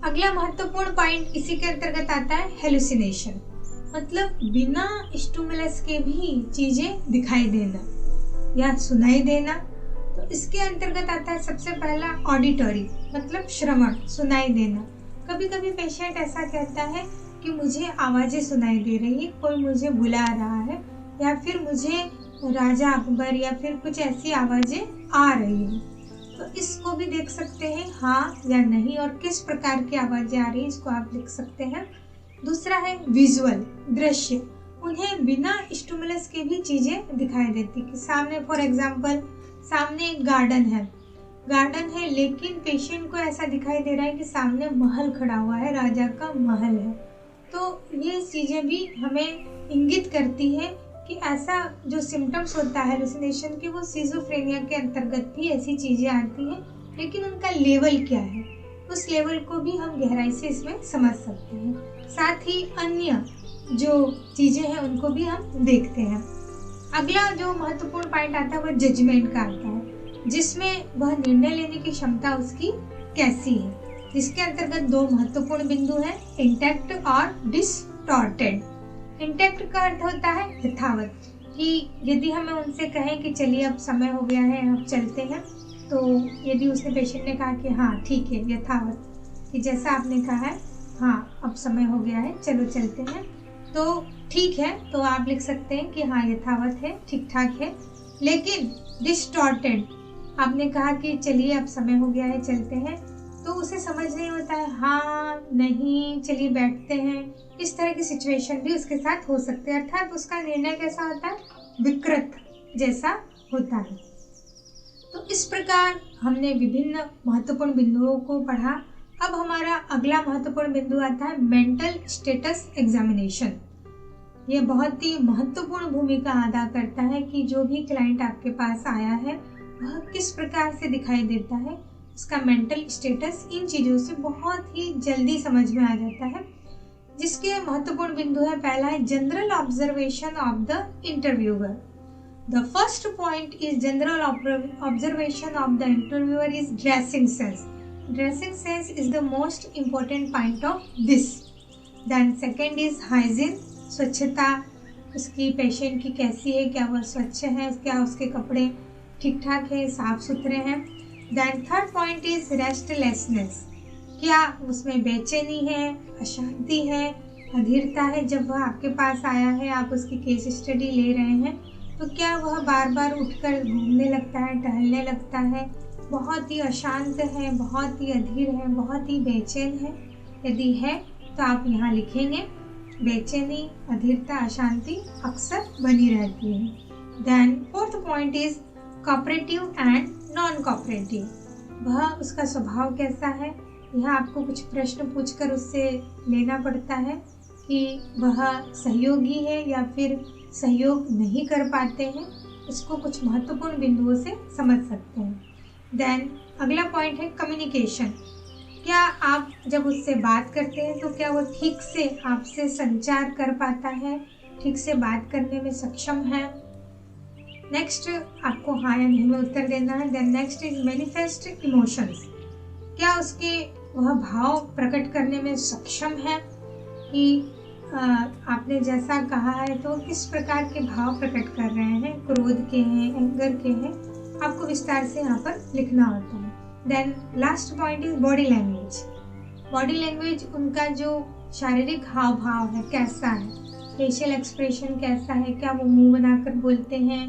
अगला महत्वपूर्ण पॉइंट इसी के अंतर्गत आता है हेलुसिनेशन, मतलब बिना स्टिमुलस के भी चीज़ें दिखाई देना या सुनाई देना। तो इसके अंतर्गत आता है सबसे पहला ऑडिटरी, मतलब श्रवण, सुनाई देना। कभी कभी पेशेंट ऐसा कहता है कि मुझे आवाज़ें सुनाई दे रही है, कोई मुझे बुला रहा है, या फिर मुझे राजा अकबर या फिर कुछ ऐसी आवाज़ें आ रही हैं। तो इसको भी देख सकते हैं हाँ या नहीं, और किस प्रकार की आवाज़ें आ रही है इसको आप लिख सकते हैं। दूसरा है विजुअल, दृश्य, उन्हें बिना स्टिमुलस के भी चीज़ें दिखाई देती कि सामने, फॉर एग्जांपल, सामने एक गार्डन है लेकिन पेशेंट को ऐसा दिखाई दे रहा है कि सामने महल खड़ा हुआ है, राजा का महल है। तो ये चीज़ें भी हमें इंगित करती है कि ऐसा जो सिम्टम्स होता है हेलुसिनेशन की, वो सिजोफ्रेनिया के अंतर्गत भी ऐसी चीज़ें आती हैं, लेकिन उनका लेवल क्या है, उस लेवल को भी हम गहराई से इसमें समझ सकते हैं। साथ ही अन्य जो चीज़ें हैं उनको भी हम देखते हैं। अगला जो महत्वपूर्ण पॉइंट आता है वह जजमेंट का आता है, जिसमें वह निर्णय लेने की क्षमता उसकी कैसी है, जिसके अंतर्गत दो महत्वपूर्ण बिंदु हैं, इंटैक्ट और डिस्टॉर्टेड। इंटैक्ट का अर्थ होता है यथावत, कि यदि हमें उनसे कहें कि चलिए अब समय हो गया है अब चलते हैं, तो यदि उसने पेशेंट ने कहा कि हाँ ठीक है, यथावत, कि जैसा आपने कहा है हाँ अब समय हो गया है चलो चलते हैं, तो ठीक है, तो आप लिख सकते हैं कि हाँ यथावत है, ठीक ठाक है। लेकिन डिस्टॉर्टेड, आपने कहा कि चलिए अब समय हो गया है चलते हैं, तो उसे समझ नहीं होता है हाँ नहीं चलिए बैठते हैं, इस तरह की सिचुएशन भी उसके साथ हो सकते हैं, अर्थात उसका निर्णय कैसा होता है, विकृत जैसा होता है। तो इस प्रकार हमने विभिन्न महत्वपूर्ण बिंदुओं को पढ़ा। अब हमारा अगला महत्वपूर्ण बिंदु आता है मेंटल स्टेटस एग्जामिनेशन। यह बहुत ही महत्वपूर्ण भूमिका अदा करता है कि जो भी क्लाइंट आपके पास आया है वह किस प्रकार से दिखाई देता है, उसका मेंटल स्टेटस इन चीज़ों से बहुत ही जल्दी समझ में आ जाता है। जिसके महत्वपूर्ण बिंदु है, पहला है general observation of the interviewer. The first point is general observation of the interviewer is dressing sense. Dressing sense is the most important point of this. Then second is hygiene, स्वच्छता, उसकी पेशेंट की कैसी है, क्या वह स्वच्छ है, क्या उसके कपड़े ठीक ठाक है, साफ सुथरे हैं। Then third point is restlessness, क्या उसमें बेचैनी है, अशांति है, अधीरता है। जब वह आपके पास आया है, आप उसकी केस स्टडी ले रहे हैं, तो क्या वह बार बार उठकर घूमने लगता है, टहलने लगता है, बहुत ही अशांत है, बहुत ही अधीर है, बहुत ही बेचैन है। यदि है तो आप यहाँ लिखेंगे बेचैनी, अधीरता, अशांति अक्सर बनी रहती है। Then fourth point is cooperative and non cooperative, वह उसका स्वभाव कैसा है। यहाँ आपको कुछ प्रश्न पूछकर उससे लेना पड़ता है कि वह सहयोगी है या फिर सहयोग नहीं कर पाते हैं, इसको कुछ महत्वपूर्ण बिंदुओं से समझ सकते हैं। देन अगला पॉइंट है कम्युनिकेशन, क्या आप जब उससे बात करते हैं तो क्या वो ठीक से आपसे संचार कर पाता है, ठीक से बात करने में सक्षम है। नेक्स्ट आपको हाँ या नहीं में उत्तर देना है। Then next is manifest emotions, क्या उसके वह भाव प्रकट करने में सक्षम है कि आपने जैसा कहा है तो किस प्रकार के भाव प्रकट कर रहे हैं, क्रोध के हैं, एंगर के हैं, आपको विस्तार से यहाँ पर लिखना होता है। Then last point is body language, body language, उनका जो शारीरिक हाव भाव है कैसा है, फेशियल एक्सप्रेशन कैसा है, क्या वो मुंह बनाकर बोलते हैं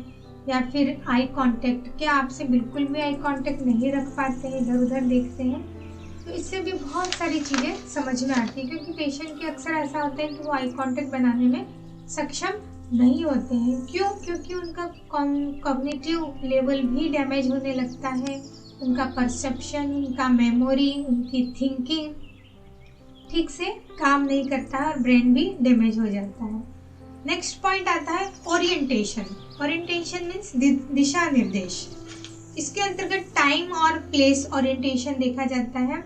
या फिर आई कांटेक्ट, क्या आपसे बिल्कुल भी आई कांटेक्ट नहीं रख पाते हैं, इधर उधर देखते हैं। तो इससे भी बहुत सारी चीज़ें समझ में आती है, क्योंकि पेशेंट के अक्सर ऐसा होता है कि वो आई कांटेक्ट बनाने में सक्षम नहीं होते हैं। क्यों? क्योंकि उनका कॉग्निटिव लेवल भी डैमेज होने लगता है, उनका परसेप्शन, उनका मेमोरी, उनकी थिंकिंग ठीक से काम नहीं करता है और ब्रेन भी डैमेज हो जाता है। नेक्स्ट पॉइंट आता है ओरिएंटेशन। ओरिएंटेशन मीन्स दिशा निर्देश। इसके अंतर्गत टाइम और प्लेस ओरिएंटेशन देखा जाता है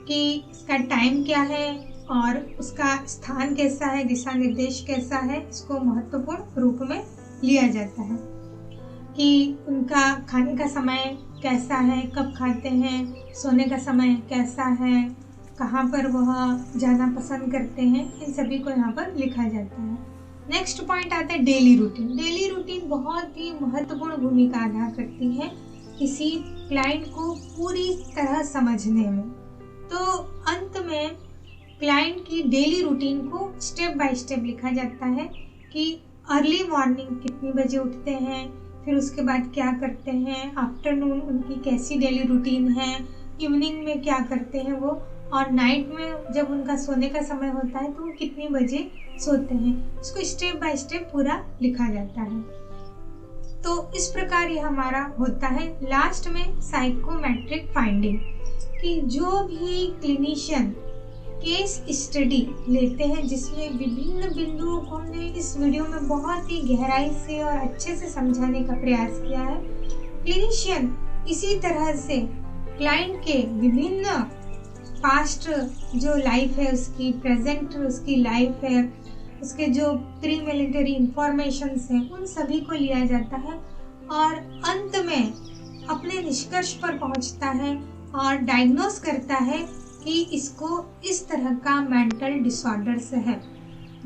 कि इसका टाइम क्या है और उसका स्थान कैसा है, दिशा निर्देश कैसा है, इसको महत्वपूर्ण रूप में लिया जाता है कि उनका खाने का समय कैसा है, कब खाते हैं, सोने का समय कैसा है, कहाँ पर वह जाना पसंद करते हैं, इन सभी को यहाँ पर लिखा जाता है। नेक्स्ट पॉइंट आता है डेली रूटीन। डेली रूटीन बहुत ही महत्वपूर्ण भूमिका अदा करती है किसी क्लाइंट को पूरी तरह समझने में। तो अंत में क्लाइंट की डेली रूटीन को स्टेप बाय स्टेप लिखा जाता है कि अर्ली मॉर्निंग कितनी बजे उठते हैं, फिर उसके बाद क्या करते हैं, आफ्टरनून उनकी कैसी डेली रूटीन है, इवनिंग में क्या करते हैं वो, और नाइट में जब उनका सोने का समय होता है तो वो कितनी बजे सोते हैं। इसको स्टेप बाय स्टेप पूरा लिखा जाता है। तो इस प्रकार ये हमारा होता है। लास्ट में साइकोमेट्रिक फाइंडिंग कि जो भी क्लिनिशियन केस स्टडी लेते हैं जिसमें विभिन्न बिंदुओं को हमने इस वीडियो में बहुत ही गहराई से और अच्छे से समझाने का प्रयास किया है। क्लिनिशियन इसी तरह से क्लाइंट के विभिन्न पास्ट जो लाइफ है उसकी, प्रेजेंट उसकी लाइफ है, उसके जो प्री मिलिटरी इंफॉर्मेशंस हैं, उन सभी को लिया जाता है और अंत में अपने निष्कर्ष पर पहुंचता है और डायग्नोस करता है कि इसको इस तरह का मेंटल डिसऑर्डर्स है।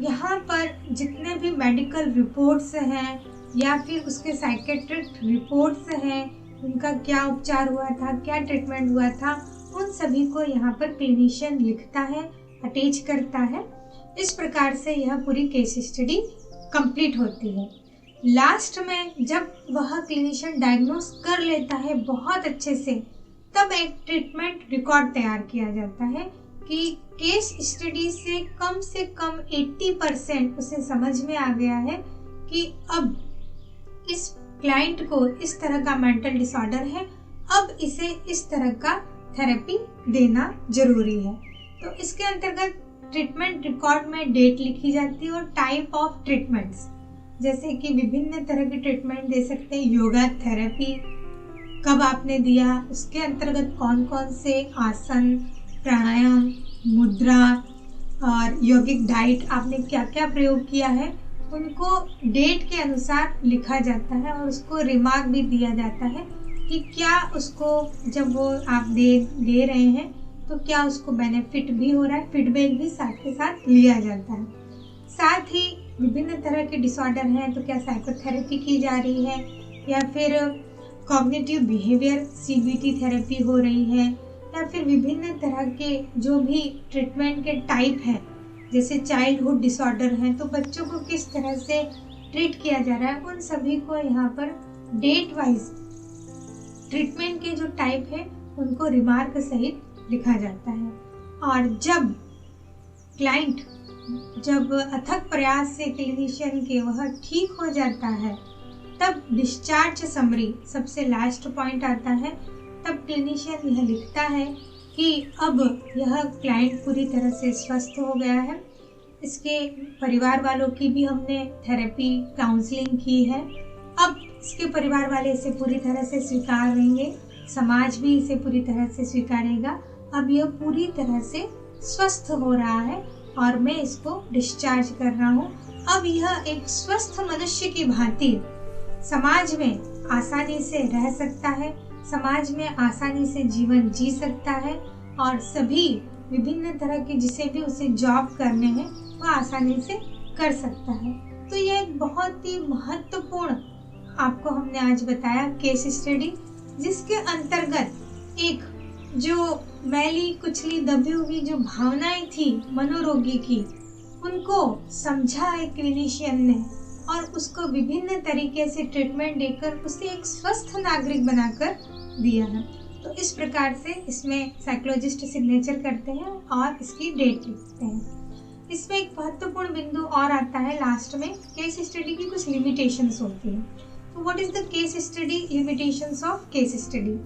यहाँ पर जितने भी मेडिकल रिपोर्ट्स हैं या फिर उसके साइकेट्रिक रिपोर्ट्स हैं, उनका क्या उपचार हुआ था, क्या ट्रीटमेंट हुआ था, उन सभी को यहाँ पर क्लिनिशियन लिखता है, अटैच करता है। इस प्रकार से यह पूरी केस स्टडी कंप्लीट होती है। लास्ट में जब वह क्लिनिशियन डायग्नोस कर लेता है बहुत अच्छे से, तब एक ट्रीटमेंट रिकॉर्ड तैयार किया जाता है कि केस स्टडी से कम 80% उसे समझ में आ गया है कि अब इस क्लाइंट को इस तरह का मेंटल डिसऑर्डर है, अब इसे इस तरह का थेरेपी देना जरूरी है। तो इसके अंतर्गत ट्रीटमेंट रिकॉर्ड में डेट लिखी जाती है और टाइप ऑफ ट्रीटमेंट्स, जैसे कि विभिन्न तरह की ट्रीटमेंट दे सकते हैं। योगा थेरेपी कब आपने दिया, उसके अंतर्गत कौन कौन से आसन, प्राणायाम, मुद्रा और यौगिक डाइट आपने क्या क्या प्रयोग किया है, उनको डेट के अनुसार लिखा जाता है और उसको रिमार्क भी दिया जाता है कि क्या उसको जब वो आप दे रहे हैं तो क्या उसको बेनिफिट भी हो रहा है, फीडबैक भी साथ के साथ लिया जाता है। साथ ही विभिन्न तरह के डिसऑर्डर हैं तो क्या साइकोथेरेपी की जा रही है या फिर कॉग्निटिव बिहेवियर सीबीटी थेरेपी हो रही है या फिर विभिन्न तरह के जो भी ट्रीटमेंट के टाइप हैं, जैसे चाइल्डहुड डिसऑर्डर हैं तो बच्चों को किस तरह से ट्रीट किया जा रहा है, उन सभी को यहाँ पर डेट वाइज ट्रीटमेंट के जो टाइप है उनको रिमार्क सहित लिखा जाता है। और जब क्लाइंट अथक प्रयास से क्लिनिशियन के वह ठीक हो जाता है, तब डिस्चार्ज समरी सबसे लास्ट पॉइंट आता है। तब क्लिनिशियन यह लिखता है कि अब यह क्लाइंट पूरी तरह से स्वस्थ हो गया है, इसके परिवार वालों की भी हमने थेरेपी काउंसलिंग की है, अब इसके परिवार वाले इसे पूरी तरह से स्वीकार लेंगे, समाज भी इसे पूरी तरह से स्वीकारेगा, अब यह पूरी तरह से स्वस्थ हो रहा है और मैं इसको डिस्चार्ज कर रहा हूँ। अब यह एक स्वस्थ मनुष्य की भांति समाज में आसानी से रह सकता है, समाज में आसानी से जीवन जी सकता है और सभी विभिन्न तरह के जिसे भी उसे जॉब करने हैं वह आसानी से कर सकता है। तो यह एक बहुत ही महत्वपूर्ण आपको हमने आज बताया केस स्टडी, जिसके अंतर्गत एक जो मैली कुचली दबी हुई जो भावनाएं थी मनोरोगी की, उनको समझा एक क्लिनिशियन ने और उसको विभिन्न तरीके से ट्रीटमेंट देकर उसे एक स्वस्थ नागरिक बनाकर दिया है। तो इस प्रकार से इसमें साइकोलॉजिस्ट सिग्नेचर करते हैं और इसकी डेट लिखते हैं। इसमें एक महत्वपूर्ण बिंदु और आता है लास्ट में, केस स्टडी की कुछ लिमिटेशंस होती हैं। तो what is the case study limitations of case study?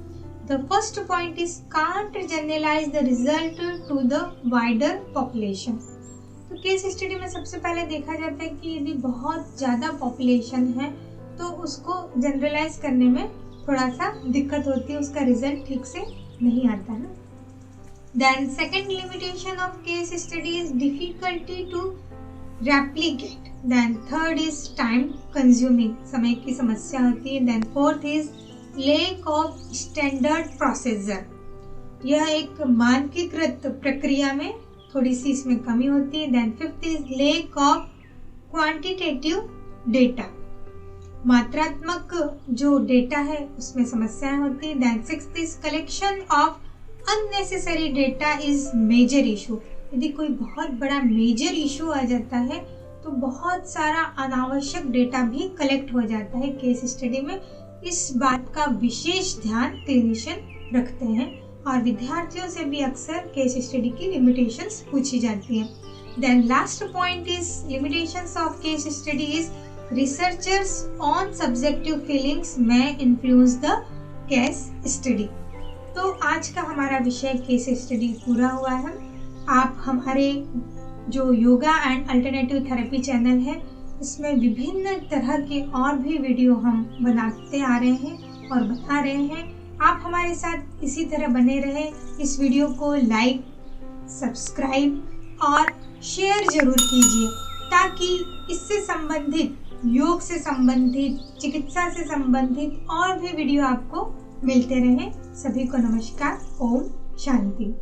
The first point is can't generalize the result to the wider population. तो केस स्टडी में सबसे पहले देखा जाता है कि यदि बहुत ज़्यादा पॉपुलेशन है तो उसको जनरलाइज करने में थोड़ा सा दिक्कत होती है, उसका रिजल्ट ठीक से नहीं आता है। Then second limitation of case study is difficulty to replicate. Then third is time consuming, समय की समस्या होती है। Then fourth is lack of standard procedure, यह एक मानकीकृत प्रक्रिया में थोड़ी सी इसमें कमी होती है। Then fifth is lack of quantitative data, मात्रात्मक जो डेटा है उसमें समस्याएं होती है। Then sixth is collection of unnecessary data is major issue, यदि कोई बहुत बड़ा मेजर इशू आ जाता है तो बहुत सारा अनावश्यक डेटा भी कलेक्ट हो जाता है केस स्टडी में। इस बात का विशेष ध्यान क्लिनिशियन रखते हैं और विद्यार्थियों से भी अक्सर केस स्टडी की लिमिटेशंस पूछी जाती हैं। Then last point is limitations of case study is researchers on subjective feelings में इन्फ्लुएंस द केस स्टडी। तो आज का हमारा विषय केस स्टडी पूरा हुआ है। आप हमारे जो yoga and alternative therapy channel है इसमें विभिन्न तरह के और भी वीडियो हम बनाते आ रहे हैं और बता रहे हैं। आप हमारे साथ इसी तरह बने रहे। इस वीडियो को लाइक, सब्सक्राइब और शेयर जरूर कीजिए ताकि इससे संबंधित, योग से संबंधित, चिकित्सा से संबंधित और भी वीडियो आपको मिलते रहें। सभी को नमस्कार। ओम शांति।